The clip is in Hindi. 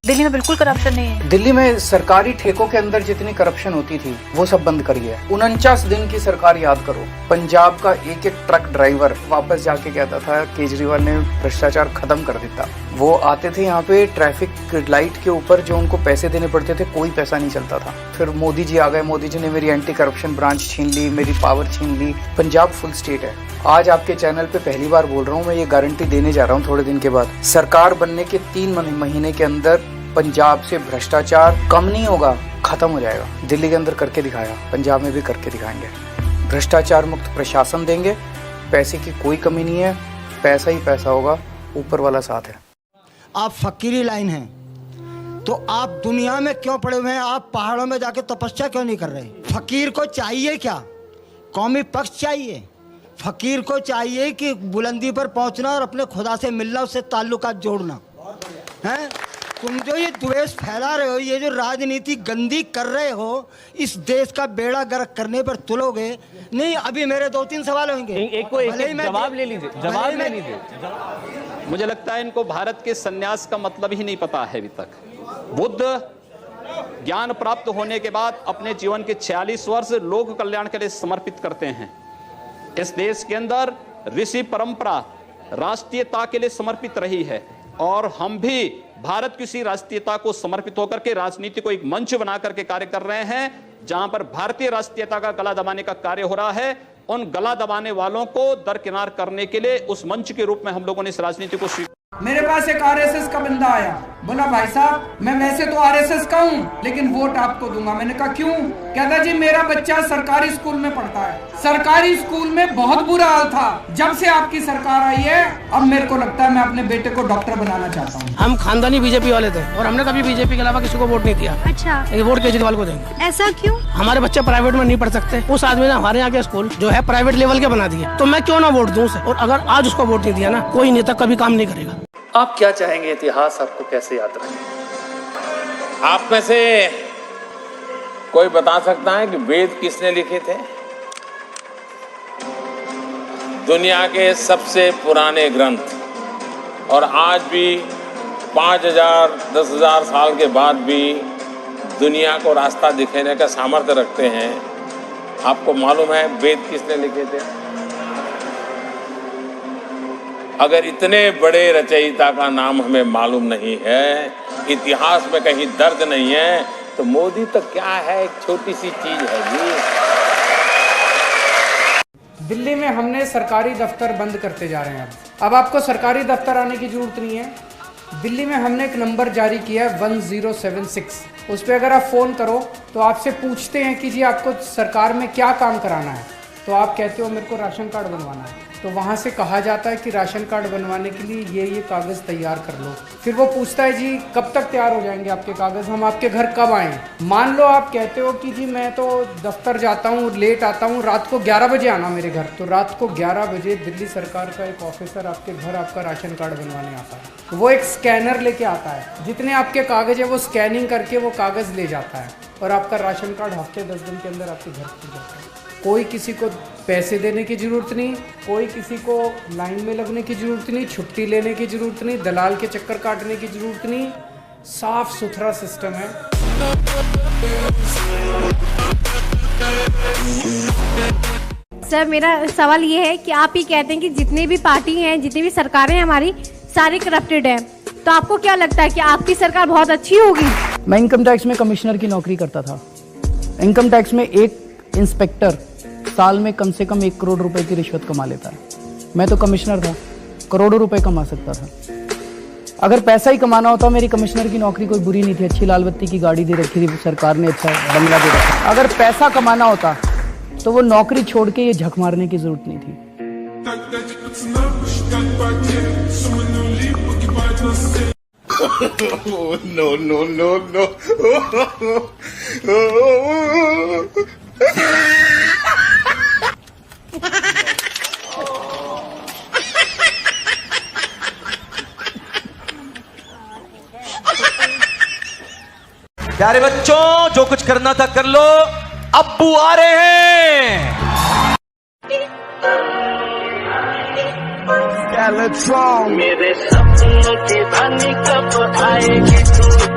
दिल्ली में बिल्कुल करप्शन नहीं है। दिल्ली में सरकारी ठेकों के अंदर जितनी करप्शन होती थी वो सब बंद करी है। 49 दिन की सरकार याद करो। पंजाब का एक एक ट्रक ड्राइवर वापस जाके कहता था केजरीवाल ने भ्रष्टाचार खत्म कर दिया। वो आते थे यहाँ पे ट्रैफिक लाइट के ऊपर जो उनको पैसे देने पड़ते थे, कोई पैसा नहीं चलता था। फिर मोदी जी आ गए, मोदी जी ने मेरी एंटी करप्शन ब्रांच छीन ली, मेरी पावर छीन ली। पंजाब फुल स्टेट है। आज आपके चैनल पे पहली बार बोल रहा हूँ, मैं ये गारंटी देने जा रहा हूँ थोड़े दिन के बाद, सरकार बनने के 3 महीने के अंदर पंजाब से भ्रष्टाचार कम नहीं होगा, खत्म हो जाएगा। दिल्ली के अंदर करके दिखाया, पंजाब में भी करके दिखाएंगे। भ्रष्टाचार मुक्त प्रशासन देंगे, पैसे की कोई कमी नहीं है, पैसा ही पैसा होगा, ऊपर वाला साथ है। आप फकीरी लाइन हैं तो आप दुनिया में क्यों पड़े हुए हैं? आप पहाड़ों में जाके तपस्या क्यों नहीं कर रहे? फकीर को चाहिए क्या? कौमी पक्ष चाहिए। फकीर को चाहिए कि बुलंदी पर पहुंचना और अपने खुदा से मिलना, उससे ताल्लुकात जोड़ना है। तुम जो ये द्वेष फैला रहे हो, ये जो राजनीति गंदी कर रहे हो, इस देश का बेड़ा गर्क करने पर तुलोगे नहीं। अभी मेरे 2-3 सवाल होंगे, एक जवाब ले लीजिए, जवाब ले लीजिए। मुझे लगता है इनको भारत के सन्यास का मतलब ही नहीं पता है अभी तक। बुद्ध ज्ञान प्राप्त होने के बाद अपने जीवन के 46 वर्ष लोक कल्याण के लिए समर्पित करते हैं। इस देश के अंदर ऋषि परंपरा राष्ट्रीयता के लिए समर्पित रही है और हम भी भारत की उसी राष्ट्रीयता को समर्पित होकर के राजनीति को एक मंच बना करके कार्य कर रहे हैं, जहां पर भारतीय राष्ट्रीयता का गला दबाने का कार्य हो रहा है। उन गला दबाने वालों को दरकिनार करने के लिए उस मंच के रूप में हम लोगों ने इस राजनीति को मेरे पास एक आरएसएस का बंदा आया, बोला भाई साहब मैं वैसे तो आरएसएस का हूँ लेकिन वोट आपको दूंगा। मैंने कहा क्यों? कहता जी मेरा बच्चा सरकारी स्कूल में पढ़ता है, सरकारी स्कूल में बहुत बुरा हाल था, जब से आपकी सरकार आई है अब मेरे को लगता है मैं अपने बेटे को डॉक्टर बनाना चाहता हूँ। हम खानदानी बीजेपी वाले थे और हमने कभी बीजेपी के अलावा किसी को वोट नहीं दिया। अच्छा, ये वोट केजरीवाल को देंगे। ऐसा क्यों? हमारे बच्चे प्राइवेट में नहीं पढ़ सकते, उस आदमी ने हमारे यहाँ के स्कूल जो है प्राइवेट लेवल के बना दिए, तो मैं क्यों ना वोट दूं उसे? और अगर आज उसको वोट नहीं दिया ना, कोई नेता कभी काम नहीं करेगा। आप क्या चाहेंगे, इतिहास आपको कैसे याद रहे? आप में से कोई बता सकता है कि वेद किसने लिखे थे? दुनिया के सबसे पुराने ग्रंथ, और आज भी 5000 10,000 साल के बाद भी दुनिया को रास्ता दिखाने का सामर्थ्य रखते हैं। आपको मालूम है वेद किसने लिखे थे? अगर इतने बड़े रचयिता का नाम हमें मालूम नहीं है, इतिहास में कहीं दर्ज नहीं है, तो मोदी तो क्या है, एक छोटी सी चीज है जी। दिल्ली में हमने सरकारी दफ्तर बंद करते जा रहे हैं। अब आपको सरकारी दफ्तर आने की जरूरत नहीं है। दिल्ली में हमने एक नंबर जारी किया है 1076, उस पर अगर आप फ़ोन करो तो आपसे पूछते हैं कि जी आपको सरकार में क्या काम कराना है, तो आप कहते हो मेरे को राशन कार्ड बनवाना है, तो वहाँ से कहा जाता है कि राशन कार्ड बनवाने के लिए ये कागज़ तैयार कर लो। फिर वो पूछता है जी कब तक तैयार हो जाएंगे आपके कागज़, हम आपके घर कब आएँ? मान लो आप कहते हो कि जी मैं तो दफ्तर जाता हूँ, लेट आता हूँ, रात को 11 बजे आना मेरे घर, तो रात को 11 बजे दिल्ली सरकार का एक ऑफिसर आपके घर आपका राशन कार्ड बनवाने आता है। तो वो एक स्कैनर लेके आता है, जितने आपके कागज़ है वो स्कैनिंग करके वो कागज़ ले जाता है और आपका राशन कार्ड हफ्ते 10 दिन के अंदर आपके घर पहुँच जाता है। कोई किसी को पैसे देने की ज़रूरत नहीं, कोई किसी को लाइन में लगने की ज़रूरत नहीं, छुट्टी लेने की ज़रूरत नहीं, दलाल के चक्कर काटने की ज़रूरत नहीं। साफ सुथरा सिस्टम है। सर मेरा सवाल ये है कि आप ही कहते हैं कि जितनी भी पार्टी हैं, जितनी भी सरकारें हैं हमारी, सारी करप्टेड हैं, तो आपको क्या लगता है कि आपकी सरकार बहुत अच्छी होगी? मैं इनकम टैक्स में कमिश्नर की नौकरी करता था। इनकम टैक्स में एक इंस्पेक्टर साल में कम से कम 1 करोड़ रुपए की रिश्वत कमा लेता है। मैं तो कमिश्नर था, करोड़ों रुपए कमा सकता था। अगर पैसा ही कमाना होता, मेरी कमिश्नर की नौकरी कोई बुरी नहीं थी। अच्छी लाल बत्ती की गाड़ी दे रखी थी सरकार ने, अच्छा बंगला दे रखा। अगर पैसा कमाना होता तो वो नौकरी छोड़ के ये झक मारने की जरूरत नहीं थी। No no no no. प्यारे बच्चों, जो कुछ करना था कर लो, अब्बू आ रहे हैं। क्या मेरे सपनों की रानी कब आएगी तू?